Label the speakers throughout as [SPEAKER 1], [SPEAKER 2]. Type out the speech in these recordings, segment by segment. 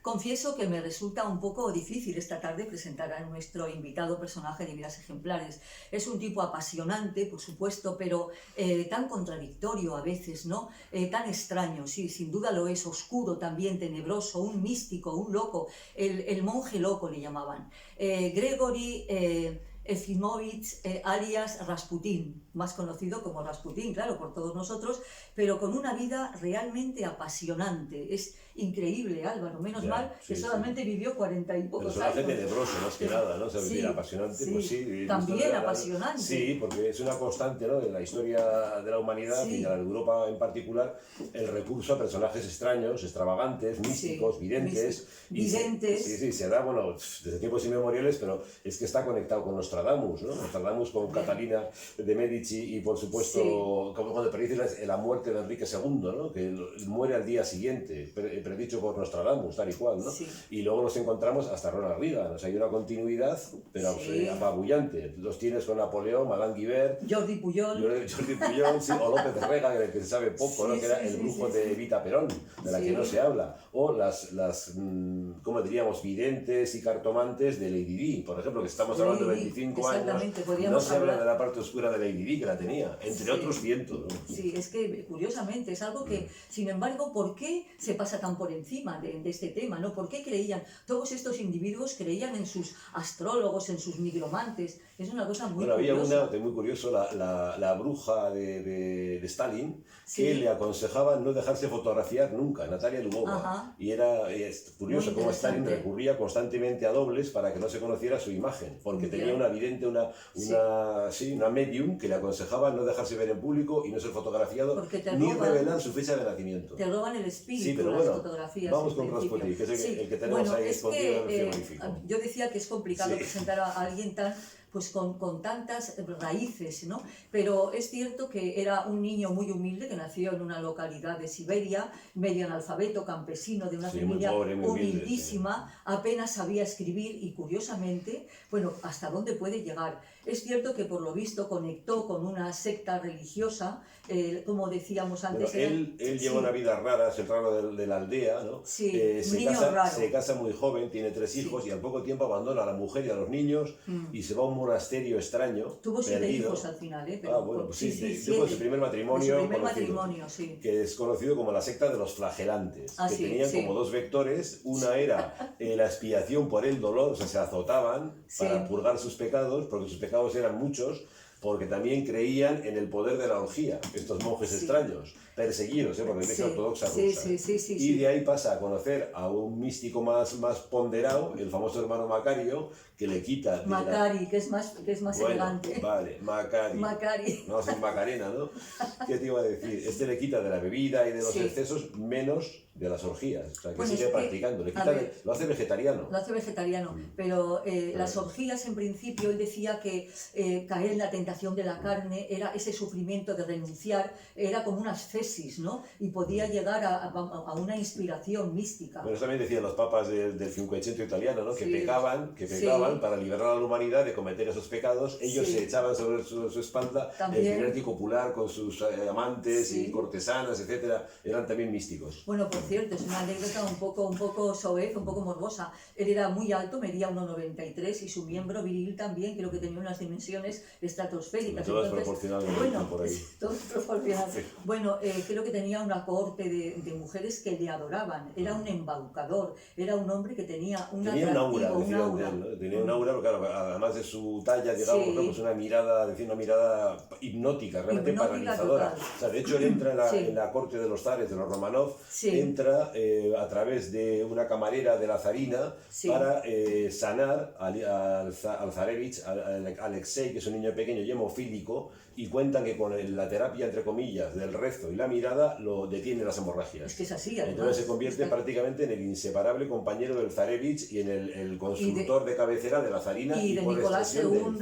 [SPEAKER 1] Confieso que me resulta un poco difícil esta tarde presentar a nuestro invitado personaje de Vidas Ejemplares. Es un tipo apasionante, por supuesto, pero tan contradictorio a veces, ¿no? Tan extraño, sí, sin duda lo es, oscuro también, tenebroso, un místico, un loco, el monje loco le llamaban. Gregory Efimovich alias Rasputín, más conocido como Rasputín, claro, por todos nosotros, pero con una vida realmente apasionante. Es increíble, Álvaro, menos mal que solamente vivió 40 y pocos años.
[SPEAKER 2] Personaje tenebroso, más que nada, ¿no? O sea,
[SPEAKER 1] Sí,
[SPEAKER 2] apasionante,
[SPEAKER 1] sí,
[SPEAKER 2] pues sí.
[SPEAKER 1] también apasionante.
[SPEAKER 2] Sí, porque es una constante, ¿no? En la historia de la humanidad y de la Europa en particular, el recurso a personajes extraños, extravagantes, místicos, videntes. Sí, se da, bueno, desde tiempos inmemoriales, pero es que está conectado con Nostradamus, ¿no? Nostradamus con Catalina de Medici y, por supuesto, como cuando predice la muerte de Enrique II, ¿no? Que muere al día siguiente, predicho por Nostradamus, tal y cual, ¿no? Sí. Y luego nos encontramos hasta Ronald Reagan, o sea, hay una continuidad, pero apabullante. Los tienes con Napoleón, Madame Guibert,
[SPEAKER 1] Jordi Pujol,
[SPEAKER 2] sí, o López de Rega, del que se sabe poco, ¿no? Que era el brujo de Evita Perón, de la que no se habla, o las ¿cómo diríamos?, videntes y cartomantes de Lady Di, por ejemplo, que estamos hablando de 25 años, no se habla de la parte oscura de Lady Di, que la tenía, entre otros cientos, ¿no?
[SPEAKER 1] Sí, es que curiosamente es algo que, sin embargo, ¿por qué se pasa tan por encima de este tema, ¿no? ¿Por qué creían, todos estos individuos creían en sus astrólogos, en sus nigromantes? Es una cosa muy curiosa.
[SPEAKER 2] Había una muy curioso, la bruja de Stalin, que le aconsejaba no dejarse fotografiar nunca, Natalia Lubova. Y es curioso cómo Stalin recurría constantemente a dobles para que no se conociera su imagen, porque tenía una vidente, una medium que le aconsejaba no dejarse ver en público y no ser fotografiado, ni revelar su fecha de nacimiento.
[SPEAKER 1] Te roban el espíritu,
[SPEAKER 2] pero
[SPEAKER 1] las fotografías.
[SPEAKER 2] Vamos con Rasputin, que es el que tenemos ahí escondido en el frigorífico.
[SPEAKER 1] Yo decía que es complicado presentar a alguien tan... pues con tantas raíces, ¿no? Pero es cierto que era un niño muy humilde, que nació en una localidad de Siberia, medio analfabeto, campesino, de una familia humildísima, apenas sabía escribir y, curiosamente, bueno, ¿hasta dónde puede llegar? Es cierto que, por lo visto, conectó con una secta religiosa, como decíamos antes.
[SPEAKER 2] Bueno, él lleva una vida rara, es el raro de la aldea, ¿no? Se casa muy joven, tiene 3 hijos y al poco tiempo abandona a la mujer y a los niños y se va a un monasterio extraño.
[SPEAKER 1] Tuvo 7 hijos al final,
[SPEAKER 2] Pero, tuvo su primer matrimonio, que es conocido como la secta de los flagelantes, que tenían como 2 vectores. Una era la expiación por el dolor, o sea, se azotaban para purgar sus pecados, porque sus pecados eran muchos, porque también creían en el poder de la orgía, estos monjes extraños, perseguidos por la Iglesia Ortodoxa rusa. Y de ahí pasa a conocer a un místico más ponderado, el famoso hermano Macario, que le quita...
[SPEAKER 1] Macari, que es más elegante.
[SPEAKER 2] Vale, Macari. No, es Macarena, ¿no? ¿Qué te iba a decir? Este le quita de la bebida y de los excesos, menos de las orgías. O sea, que sigue practicando. Lo hace vegetariano.
[SPEAKER 1] Lo hace vegetariano, pero las orgías, en principio, él decía que caer en la tentación de la carne era ese sufrimiento de renunciar, era como una ascesis, ¿no? Y podía llegar a una inspiración mística.
[SPEAKER 2] Bueno, eso también decían los papas del Cinquecento italiano, ¿no? Que pecaban para liberar a la humanidad de cometer esos pecados. Ellos se echaban sobre su espalda el primer copular con sus amantes y cortesanas, etcétera. Eran también místicos.
[SPEAKER 1] Bueno, por cierto, es una anécdota un poco soez, un poco morbosa. Él era muy alto, medía 1,93 y su miembro viril también, creo que tenía unas dimensiones estratosféricas.
[SPEAKER 2] Todo es proporcional.
[SPEAKER 1] Todo es proporcional. Bueno, creo que tenía una cohorte de mujeres que le adoraban. Era un embaucador, era un hombre que tenía un aura.
[SPEAKER 2] Tenía un aura, claro, además de su talla, digamos, pues una mirada hipnótica, realmente paralizadora. O sea, de hecho, él entra en la corte de los zares, de los Romanov, entra a través de una camarera de la zarina para sanar al zarevich, Alexei, que es un niño pequeño y hemofílico, y cuentan que con la terapia, entre comillas, del rezo y la mirada, lo detiene las hemorragias.
[SPEAKER 1] Es que es así, además.
[SPEAKER 2] Entonces se convierte prácticamente en el inseparable compañero del zarevich y en el consultor de cabecera de la zarina
[SPEAKER 1] y de Nicolás II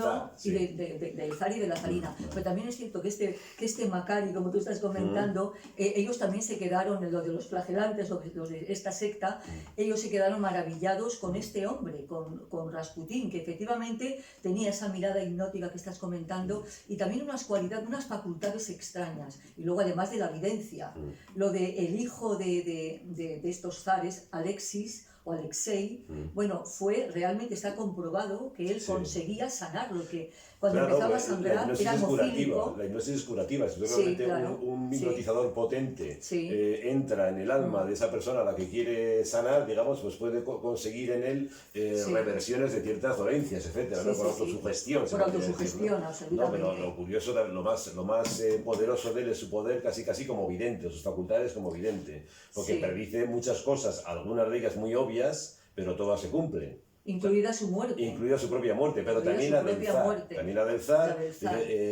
[SPEAKER 1] y del zar y de la zarina. Pero también es cierto que este Macari, como tú estás comentando, ellos también se quedaron, los de los flagelantes, los de esta secta, ellos se quedaron maravillados con este hombre, con Rasputín, que efectivamente tenía esa mirada hipnótica que estás comentando y también unas cualidades, unas facultades extrañas. Y luego, además de la evidencia, lo de el hijo de estos zares, Alexis, o Alexei, bueno, realmente está comprobado que él conseguía sanarlo, que cuando empezaba a sangrar era hemofílico.
[SPEAKER 2] La hipnosis es curativa, si realmente un hipnotizador potente entra en el alma de esa persona a la que quiere sanar, digamos, pues puede conseguir en él reversiones de ciertas dolencias, etcétera, ¿no? Por autosugestión.
[SPEAKER 1] Por autosugestión, absolutamente.
[SPEAKER 2] No, pero lo curioso, lo más poderoso de él es su poder casi como vidente, sus facultades como vidente, porque predice muchas cosas, algunas de ellas muy obvias, pero todas se cumplen.
[SPEAKER 1] Incluida su muerte.
[SPEAKER 2] Incluida su propia muerte, pero también la del zar. También la del zar.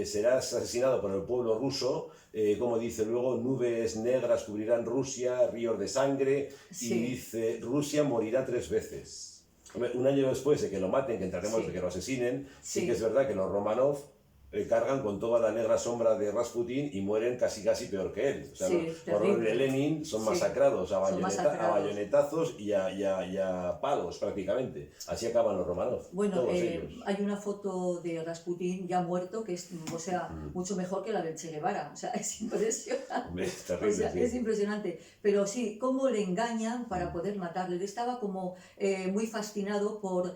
[SPEAKER 2] Serás asesinado por el pueblo ruso, como dice luego, nubes negras cubrirán Rusia, ríos de sangre, y dice, Rusia morirá 3 veces. Un año después de que lo maten, que entraremos de que lo asesinen, sí que es verdad que los Romanov cargan con toda la negra sombra de Rasputín y mueren casi peor que él. O sea, los horrores de Lenin son masacrados a bayonetazos y a palos prácticamente. Así acaban los Romanov.
[SPEAKER 1] Bueno, hay una foto de Rasputín ya muerto que es, o sea, mucho mejor que la del Che Guevara. O sea, es impresionante.
[SPEAKER 2] Es terrible,
[SPEAKER 1] o sea, es impresionante. Pero sí, cómo le engañan para poder matarle. Él estaba como muy fascinado por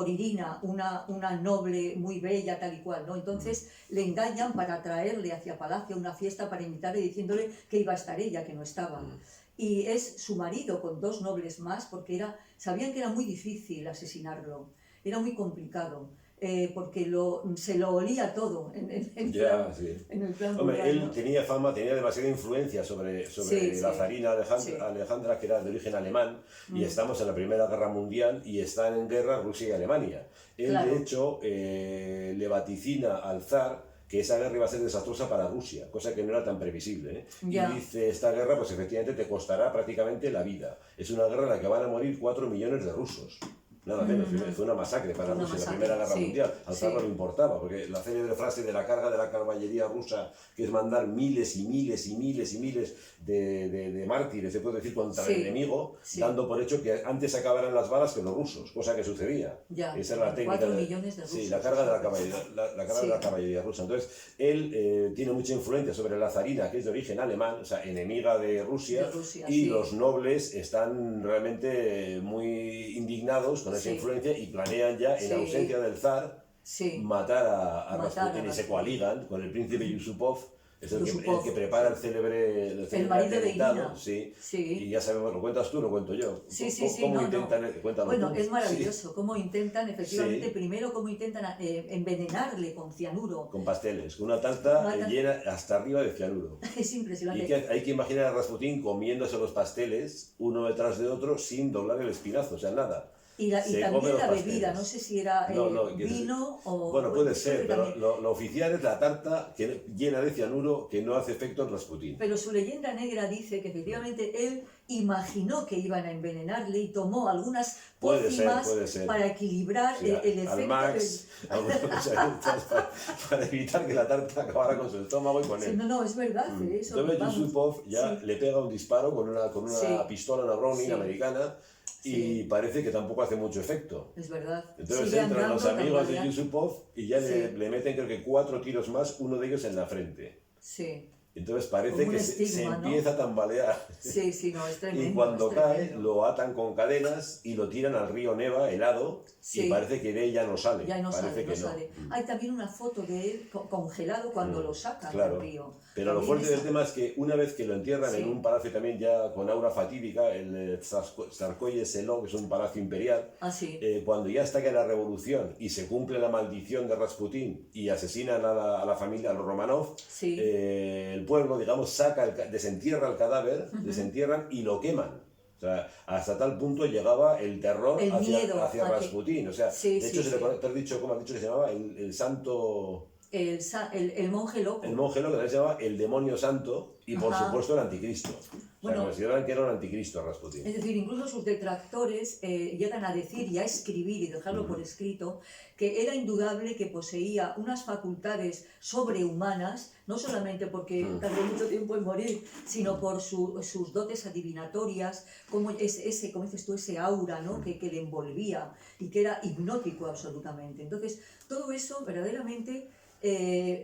[SPEAKER 1] Irina, una noble muy bella, tal y cual, ¿no? Entonces le engañan para traerle hacia Palacio a una fiesta para invitarle diciéndole que iba a estar ella, que no estaba. Y es su marido con 2 nobles más, porque sabían que era muy difícil asesinarlo, era muy complicado. Porque se lo olía todo en el plan
[SPEAKER 2] Hombre, él tenía fama, tenía demasiada influencia sobre la zarina Alejandra, que era de origen alemán, y estamos en la Primera Guerra Mundial y están en guerra Rusia y Alemania. Él, de hecho, le vaticina al zar que esa guerra iba a ser desastrosa para Rusia, cosa que no era tan previsible. Y dice, esta guerra pues efectivamente te costará prácticamente la vida. Es una guerra en la que van a morir 4 millones de rusos. Nada menos, fue una masacre para Rusia en la Primera Guerra Mundial. Al zar no le importaba, porque la célebre frase de la carga de la caballería rusa, que es mandar miles y miles y miles y miles de mártires, se puede decir, contra el enemigo, dando por hecho que antes acabaran las balas que los rusos, cosa que sucedía. Esa era la técnica.
[SPEAKER 1] 4 millones de rusos.
[SPEAKER 2] Sí, la carga de la caballería rusa. Entonces, él tiene mucha influencia sobre la zarina, que es de origen alemán, o sea, enemiga de Rusia, y los nobles están realmente muy indignados con esa influencia y planean ya, en ausencia del zar, matar a Rasputín, y se coaligan con el príncipe Yusupov, es el que prepara el célebre
[SPEAKER 1] el marido de Irina.
[SPEAKER 2] Y ya sabemos, ¿lo cuentas tú o lo cuento yo?
[SPEAKER 1] ¿Cómo
[SPEAKER 2] intentan?
[SPEAKER 1] Bueno, es maravilloso, cómo intentan, efectivamente, primero cómo intentan envenenarle con cianuro.
[SPEAKER 2] Con pasteles, con una tarta llena hasta arriba de cianuro.
[SPEAKER 1] Es impresionante.
[SPEAKER 2] Y hay que imaginar a Rasputín comiéndose los pasteles uno detrás de otro sin doblar el espinazo, o sea, nada.
[SPEAKER 1] Y también la bebida, no sé si era vino o...
[SPEAKER 2] Bueno, puede ser, pero lo oficial es la tarta llena de cianuro que no hace efecto en Rasputín.
[SPEAKER 1] Pero su leyenda negra dice que efectivamente él imaginó que iban a envenenarle y tomó algunas pócimas para equilibrar el efecto.
[SPEAKER 2] Almax, para evitar que la tarta acabara con su estómago y con él.
[SPEAKER 1] No, es verdad. Eso,
[SPEAKER 2] entonces Yusupov ya le pega un disparo con una pistola, una Browning americana, y parece que tampoco hace mucho efecto.
[SPEAKER 1] Es verdad.
[SPEAKER 2] Entonces entran los amigos de Yusupov y ya le meten creo que 4 tiros más, uno de ellos en la frente. Entonces parece que se empieza a tambalear.
[SPEAKER 1] No, es tremendo.
[SPEAKER 2] Y cuando cae, lo atan con cadenas y lo tiran al río Neva, helado, y parece que de él ya no sale.
[SPEAKER 1] Ya no sale. Hay también una foto de él congelado cuando lo sacan del río.
[SPEAKER 2] Pero lo fuerte del tema es que una vez que lo entierran en un palacio también ya con aura fatídica, el Tsarskoye Selo, que es un palacio imperial, cuando ya está la revolución y se cumple la maldición de Rasputín y asesinan a la familia, a los Romanov, el pueblo, digamos, desentierra el cadáver, desentierran y lo queman. O sea, hasta tal punto llegaba el terror hacia Rasputín. O sea, de hecho, te has dicho, ¿cómo has dicho que se llamaba? El santo...
[SPEAKER 1] El monje loco.
[SPEAKER 2] El monje loco, que se llama el demonio santo y por supuesto el anticristo. Bueno, consideraban que era un anticristo Rasputín.
[SPEAKER 1] Es decir, incluso sus detractores llegan a decir y a escribir y dejarlo por escrito que era indudable que poseía unas facultades sobrehumanas, no solamente porque tardó mucho tiempo en morir, sino por sus dotes adivinatorias, como dices tú, ese aura, ¿no? que le envolvía y que era hipnótico absolutamente. Entonces, todo eso verdaderamente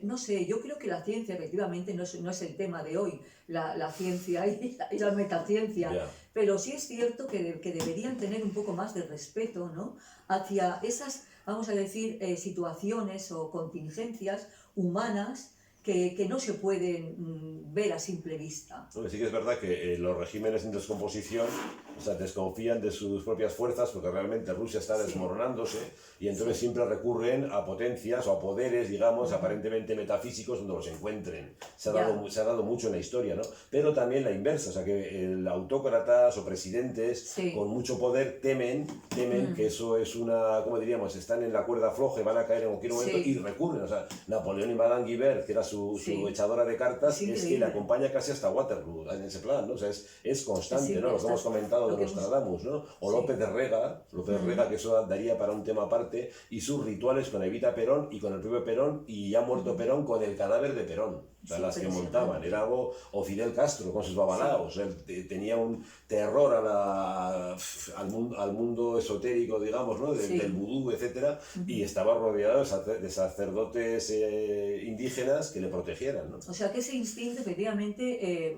[SPEAKER 1] no sé, yo creo que la ciencia efectivamente no es el tema de hoy, la ciencia y la metaciencia, pero sí es cierto que deberían tener un poco más de respeto, ¿no?, hacia esas, vamos a decir, situaciones o contingencias humanas que no se pueden ver a simple vista.
[SPEAKER 2] Sí que es verdad que los regímenes en descomposición, o sea, desconfían de sus propias fuerzas porque realmente Rusia está desmoronándose y entonces siempre recurren a potencias o a poderes, digamos, aparentemente metafísicos donde los encuentren. Se ha dado mucho en la historia, ¿no? Pero también la inversa, o sea, que autócratas o presidentes con mucho poder temen que eso es una, ¿cómo diríamos?, están en la cuerda floja y van a caer en cualquier momento y recurren. O sea, Napoleón y Madame Guibert, que era su echadora de cartas, es que le acompaña casi hasta Waterloo en ese plan, ¿no? O sea, es constante, ¿no? Lo que hemos comentado de Nostradamus, ¿no? O López de Rega, que eso daría para un tema aparte, y sus rituales con Evita Perón y con el propio Perón, y ya muerto Perón con el cadáver de Perón. O sea, las que montaban, era algo, o Fidel Castro con sus babalaos, él tenía un terror al mundo esotérico, digamos, ¿no? Del vudú, etcétera, y estaba rodeado de sacerdotes indígenas que le protegieran, ¿no?
[SPEAKER 1] O sea que ese instinto efectivamente,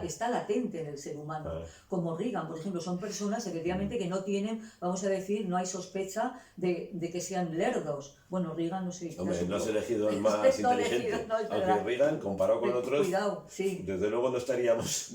[SPEAKER 1] está latente en el ser humano, como Reagan, por ejemplo, son personas efectivamente que no tienen, vamos a decir, no hay sospecha de que sean lerdos. Bueno, Reagan no sé...
[SPEAKER 2] Hombre, no has elegido el más inteligente, aunque Reagan, comparado con otros, desde luego no estaríamos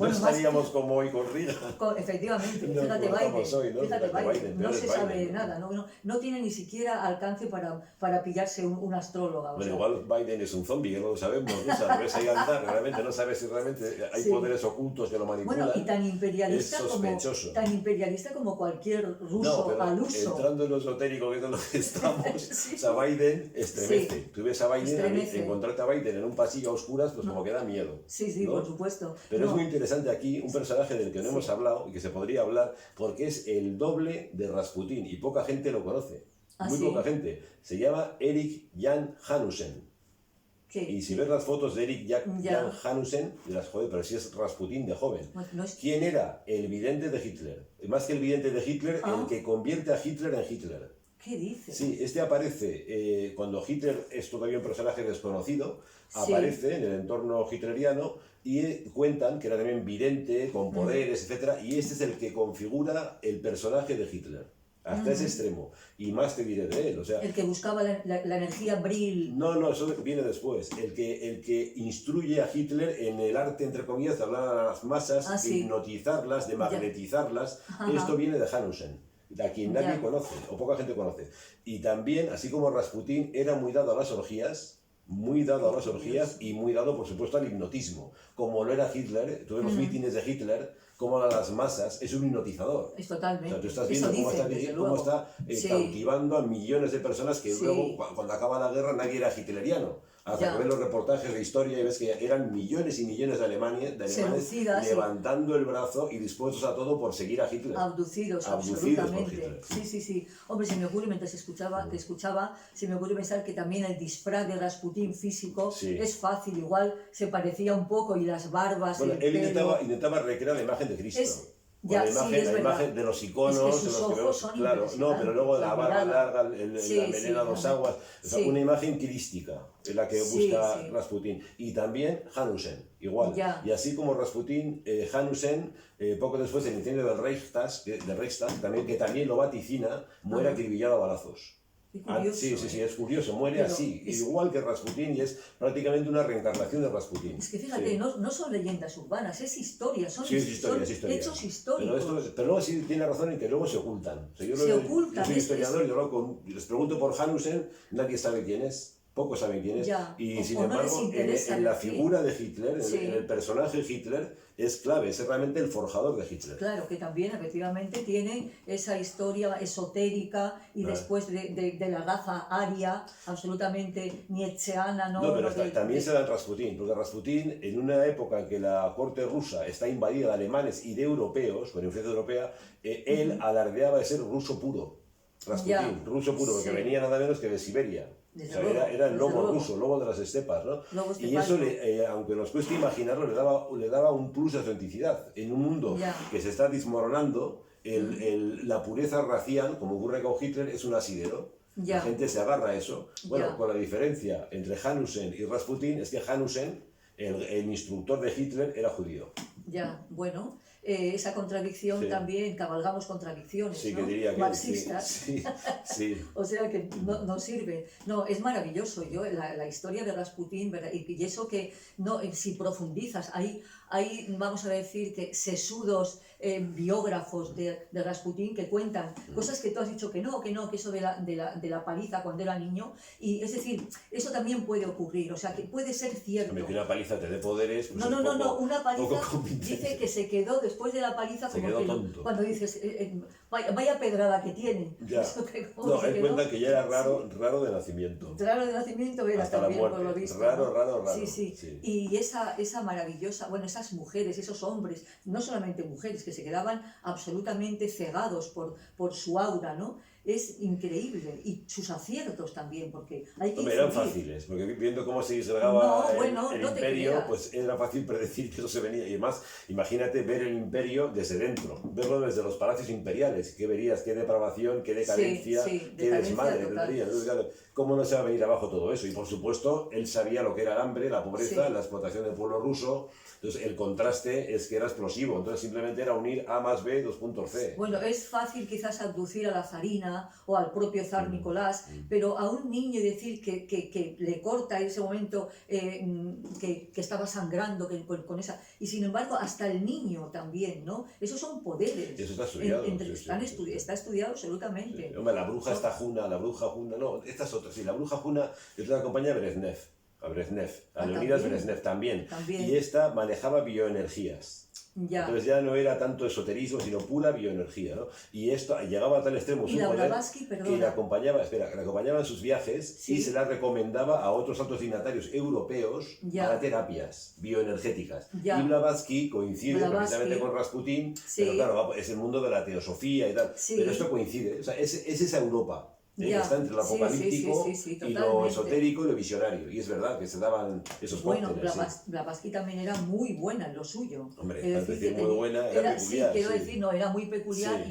[SPEAKER 2] como hoy con Reagan.
[SPEAKER 1] Efectivamente, fíjate Biden, no se sabe nada, no tiene ni siquiera alcance para pillarse un astrólogo.
[SPEAKER 2] Bueno, igual Biden es un zombie, que no lo sabemos, ¿no? O sea, lo ves ahí andar, realmente no sabes si realmente hay poderes ocultos que lo manipulan.
[SPEAKER 1] Bueno, y tan imperialista como cualquier ruso al uso.
[SPEAKER 2] Entrando en lo esotérico, que es de lo que estamos, o sea, Biden estremece. Tú ves a Biden, encontrarte a Biden en un pasillo a oscuras, pues como que da miedo.
[SPEAKER 1] Sí, ¿no? Por supuesto.
[SPEAKER 2] Pero es muy interesante aquí un personaje del que no hemos hablado y que se podría hablar porque es el doble de Rasputín y poca gente lo conoce. Muy poca gente. Se llama Erik Jan Hanussen. Y si ves las fotos de Erik Jan Hanussen, dirás, joder, pero si es Rasputín de joven. ¿Quién era? El vidente de Hitler. Más que el vidente de Hitler, el que convierte a Hitler en Hitler.
[SPEAKER 1] ¿Qué dices?
[SPEAKER 2] Sí, este aparece cuando Hitler es todavía un personaje desconocido, aparece en el entorno hitleriano y cuentan que era también vidente, con poderes, etc. Y este es el que configura el personaje de Hitler. Hasta ese extremo. Y más te diré de él. O sea,
[SPEAKER 1] el que buscaba la energía Brill.
[SPEAKER 2] No, eso viene después. El que instruye a Hitler en el arte, entre comillas, de hablar a las masas, de hipnotizarlas, de magnetizarlas. Esto viene de Hanussen, a quien nadie conoce, o poca gente conoce. Y también, así como Rasputín era muy dado a las orgías, y muy dado, por supuesto, al hipnotismo. Como lo era Hitler, tú ves los mítines de Hitler, como a las masas, es un hipnotizador.
[SPEAKER 1] Es totalmente.
[SPEAKER 2] O sea, tú estás viendo cómo está cautivando a millones de personas que luego, cuando acaba la guerra, nadie era hitleriano. Hasta que ves los reportajes de historia y ves que eran millones y millones de alemanes levantando el brazo y dispuestos a todo por seguir a Hitler.
[SPEAKER 1] Abducidos absolutamente. Sí. Hombre, se me ocurre, mientras te escuchaba, se me ocurre pensar que también el disfraz de Rasputín físico es fácil, igual se parecía un poco y las barbas.
[SPEAKER 2] Bueno, él intentaba recrear la imagen de Cristo. La imagen de los iconos, de los que vemos, claro, pero luego la barba larga, la melena a dos aguas, o sea, una imagen crística es la que busca Rasputín. Y también Hanussen, igual. Y así como Rasputín, Hanussen, poco después del incendio del Reichstag, también, que también lo vaticina, muere acribillado a balazos. Sí, es curioso, muere así, igual que Rasputín, y es prácticamente una reencarnación de Rasputín.
[SPEAKER 1] Es que fíjate, no son leyendas urbanas, es historia, son hechos históricos.
[SPEAKER 2] Pero luego sí tiene razón en que luego se ocultan. O sea, yo soy historiador, les pregunto por Hanussen, nadie sabe quién es. Pocos saben quién es. Y sin embargo, en la figura de Hitler, en el personaje Hitler, es clave, es realmente el forjador de Hitler.
[SPEAKER 1] Claro, que también efectivamente tiene esa historia esotérica y después de la raza aria, absolutamente nietzscheana. No,
[SPEAKER 2] pero también se da en Rasputín, porque Rasputín, en una época en que la corte rusa está invadida de alemanes y de europeos, con influencia europea, él alardeaba de ser ruso puro. Rasputín, ruso puro, porque venía nada menos que de Siberia. O sea, era el lobo ruso, lobo de las estepas, ¿no? Y eso, aunque nos cueste imaginarlo, le daba un plus de autenticidad. En un mundo que se está desmoronando, la pureza racial, como ocurre con Hitler, es un asidero. La gente se agarra a eso. Bueno, con la diferencia entre Hanussen y Rasputin es que Hanussen, el instructor de Hitler, era judío.
[SPEAKER 1] Ya, bueno, esa contradicción también, cabalgamos contradicciones,
[SPEAKER 2] sí,
[SPEAKER 1] ¿no?
[SPEAKER 2] Que diría que
[SPEAKER 1] marxistas.
[SPEAKER 2] Sí.
[SPEAKER 1] O sea que no sirve. No, es maravilloso. Yo, la historia de Rasputin, ¿verdad? Y eso que no, si profundizas, hay, vamos a decir, que sesudos biógrafos de Rasputin que cuentan cosas que tú has dicho que eso de la paliza cuando era niño. Y es decir, eso también puede ocurrir, o sea, que puede ser cierto.
[SPEAKER 2] Que una paliza te dé poderes. Pues
[SPEAKER 1] no, una paliza dice que se quedó después de la paliza como que
[SPEAKER 2] tonto.
[SPEAKER 1] Cuando dices, vaya pedrada que tiene.
[SPEAKER 2] Ya. No, él cuenta que ya era raro de nacimiento.
[SPEAKER 1] Raro de nacimiento era
[SPEAKER 2] hasta
[SPEAKER 1] también,
[SPEAKER 2] la muerte.
[SPEAKER 1] Por lo visto.
[SPEAKER 2] Raro.
[SPEAKER 1] Sí. Y esa maravillosa, bueno, esas mujeres, esos hombres, no solamente mujeres, que se quedaban absolutamente cegados por su aura, ¿no? Es increíble. Y sus aciertos también, porque hay que
[SPEAKER 2] eran fáciles, porque viendo cómo se disgregaba el imperio, pues era fácil predecir que eso se venía. Y además, imagínate ver el imperio desde dentro, verlo desde los palacios imperiales. ¿Qué verías? ¿Qué depravación? ¿Qué decadencia? ¿Qué desmadre? ¿Cómo no se va a venir abajo todo eso? Y por supuesto, él sabía lo que era el hambre, la pobreza, la explotación del pueblo ruso. Entonces, el contraste es que era explosivo. Entonces, simplemente era unir A más B, 2 puntos C.
[SPEAKER 1] Bueno, es fácil quizás abducir a la zarina o al propio zar Nicolás, pero a un niño decir que le corta en ese momento que estaba sangrando con esa... Y sin embargo, hasta el niño también, ¿no? Esos son poderes.
[SPEAKER 2] Eso está estudiado.
[SPEAKER 1] Está estudiado absolutamente.
[SPEAKER 2] Sí. Hombre, la bruja Juna, no, esta es otra. Sí, la bruja Juna es la compañía Brezhnev. A Leonidas Brezhnev también. Y esta manejaba bioenergías. Entonces ya no era tanto esoterismo, sino pura bioenergía, ¿no? Y esto llegaba a tal extremo su poder que la acompañaba en sus viajes y se la recomendaba a otros altos dignatarios europeos para terapias bioenergéticas. Y Blavatsky coincide precisamente con Rasputin, pero claro, es el mundo de la teosofía y tal. Pero esto coincide, o sea, es esa Europa. Está entre lo apocalíptico y lo esotérico y lo visionario. Y es verdad que se daban esos
[SPEAKER 1] cócteles. Bueno, Blavatsky también era muy buena en lo suyo.
[SPEAKER 2] Hombre, es decir, muy buena, era peculiar.
[SPEAKER 1] Sí, quiero decir, no, era muy peculiar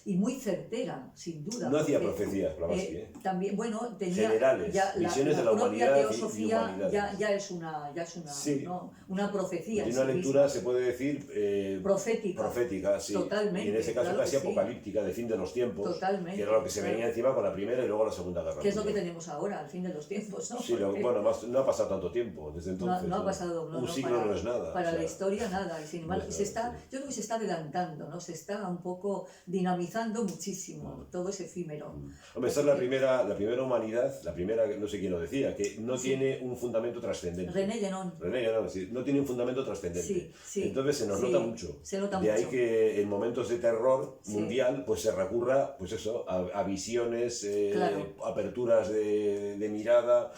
[SPEAKER 1] y muy certera, sin duda.
[SPEAKER 2] No hacía profecías, Blavatsky.
[SPEAKER 1] También, bueno, tenía...
[SPEAKER 2] Generales, visiones de la humanidad
[SPEAKER 1] teosofía ya es una profecía.
[SPEAKER 2] Tiene una lectura, se puede decir...
[SPEAKER 1] profética,
[SPEAKER 2] sí.
[SPEAKER 1] Totalmente.
[SPEAKER 2] Y en ese caso casi apocalíptica, de fin de los tiempos.
[SPEAKER 1] Totalmente.
[SPEAKER 2] Que era lo que se venía encima con la Primera y luego la Segunda Guerra Mundial.
[SPEAKER 1] ¿Qué es lo que tenemos ahora, al fin de los tiempos? ¿No?
[SPEAKER 2] Sí, bueno, no ha pasado tanto tiempo desde entonces.
[SPEAKER 1] No ha pasado,
[SPEAKER 2] un siglo no es nada.
[SPEAKER 1] Para la historia nada, y sin embargo, yo creo que se está adelantando, ¿no? Se está un poco dinamizando muchísimo, todo es efímero.
[SPEAKER 2] Hombre, esta es la primera humanidad, no sé quién lo decía, que no tiene un fundamento trascendente.
[SPEAKER 1] René Guénon,
[SPEAKER 2] sí, no tiene un fundamento trascendente.
[SPEAKER 1] Sí,
[SPEAKER 2] entonces se nos nota mucho.
[SPEAKER 1] De
[SPEAKER 2] ahí que en momentos de terror mundial, pues se recurra, pues eso, a visiones, aperturas de mirada,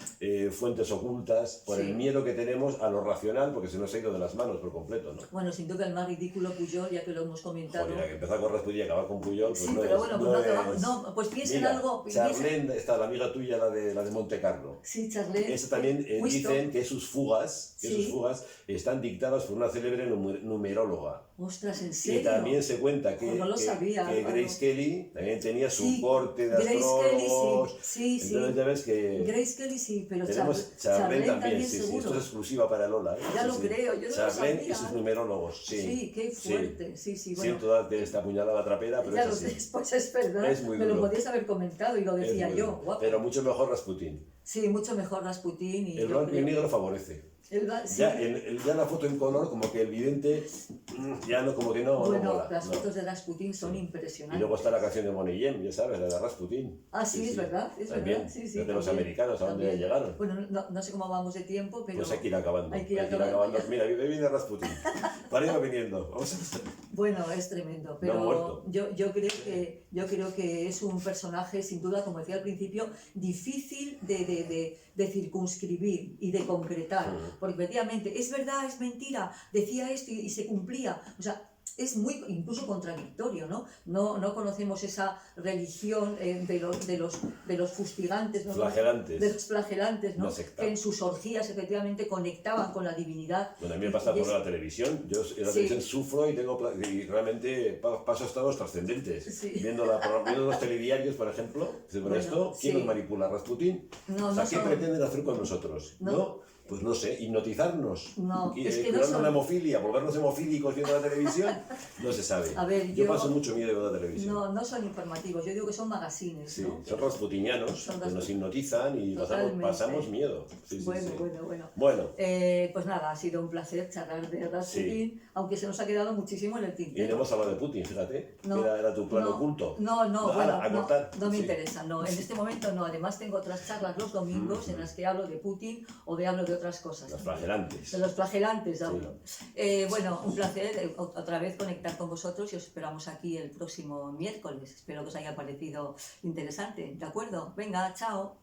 [SPEAKER 2] fuentes ocultas, por el miedo que tenemos a lo racional, porque se nos ha ido de las manos por completo, ¿no?
[SPEAKER 1] Bueno, sin duda el más ridículo Pujol, ya que lo hemos comentado.
[SPEAKER 2] Joder, que empezar con Rasputin y acabar con Pujol, pues no
[SPEAKER 1] pero bueno, pues piensa en algo...
[SPEAKER 2] Charlene, está la amiga tuya, la de Monte Carlo.
[SPEAKER 1] Sí, Charlene.
[SPEAKER 2] Esa también dicen que sus fugas están dictadas por una célebre numeróloga.
[SPEAKER 1] Ostras, ¿en serio?
[SPEAKER 2] Y también se cuenta que Grace Kelly también tenía su corte de astrólogos.
[SPEAKER 1] Sí.
[SPEAKER 2] Entonces ya ves que...
[SPEAKER 1] Grace Kelly sí, pero
[SPEAKER 2] Charlene también, sí. Esto es exclusiva para Lola.
[SPEAKER 1] Ya lo creo, yo no lo sabía.
[SPEAKER 2] Charlene y sus numerólogos, sí.
[SPEAKER 1] Sí, qué fuerte, sí. Bueno,
[SPEAKER 2] siento darte esta puñalada trapera, pero
[SPEAKER 1] ya lo sé, pues es verdad.
[SPEAKER 2] Es muy
[SPEAKER 1] me
[SPEAKER 2] duro.
[SPEAKER 1] lo podías haber comentado y lo decía yo. Guapo.
[SPEAKER 2] Pero mucho mejor Rasputin.
[SPEAKER 1] Sí, mucho mejor Rasputin. Y
[SPEAKER 2] el blanco y negro favorece. Ya la foto en color, como que el vidente ya no, como que no.
[SPEAKER 1] Bueno,
[SPEAKER 2] no mola,
[SPEAKER 1] las fotos de Rasputin son impresionantes.
[SPEAKER 2] Y luego está la canción de Bonnie M, ya sabes, la de Rasputin.
[SPEAKER 1] Ah, sí, es verdad, es
[SPEAKER 2] también,
[SPEAKER 1] verdad. Sí,
[SPEAKER 2] de los americanos, ¿a dónde llegaron?
[SPEAKER 1] Bueno, no sé cómo vamos de tiempo, pero...
[SPEAKER 2] Pues hay que ir acabando.
[SPEAKER 1] Hay que ir acabando.
[SPEAKER 2] Mira, viene Rasputin. Para ir viniendo.
[SPEAKER 1] Bueno, es tremendo, pero yo creo que es un personaje, sin duda, como decía al principio, difícil de circunscribir y de concretar, porque efectivamente es verdad, es mentira, decía esto y se cumplía, o sea, es muy incluso contradictorio, ¿no? No conocemos esa religión de los fustigantes, ¿no?
[SPEAKER 2] Flagelantes.
[SPEAKER 1] De los flagelantes, ¿no? Que en sus orgías efectivamente conectaban con la divinidad.
[SPEAKER 2] Bueno, a mí me pasa por la televisión. Yo en la televisión sufro y realmente paso estados trascendentes. Viendo los telediarios, por ejemplo, sobre esto, ¿quién nos manipula? ¿Rasputín?
[SPEAKER 1] No,
[SPEAKER 2] o sea, ¿qué pretenden hacer con nosotros? ¿No? Pues no sé, hipnotizarnos, crear una hemofilia, volvernos hemofílicos viendo la televisión, no se sabe.
[SPEAKER 1] A ver,
[SPEAKER 2] yo paso mucho miedo viendo la televisión.
[SPEAKER 1] No son informativos, yo digo que son magazines.
[SPEAKER 2] Sí, ¿no? Son rasputinianos, que nos hipnotizan y pasamos miedo. Bueno.
[SPEAKER 1] Pues nada, ha sido un placer charlar de Rasputín, aunque se nos ha quedado muchísimo en el tintero.
[SPEAKER 2] Y no hemos hablado de Putin, fíjate, que era tu plan oculto.
[SPEAKER 1] No me interesa, no. En este momento no. Además tengo otras charlas los domingos en las que hablo de Putin o hablo de otras cosas.
[SPEAKER 2] Los flagelantes.
[SPEAKER 1] De los flagelantes hablo. Bueno, un placer otra vez conectar con vosotros y os esperamos aquí el próximo miércoles. Espero que os haya parecido interesante. ¿De acuerdo? Venga, chao.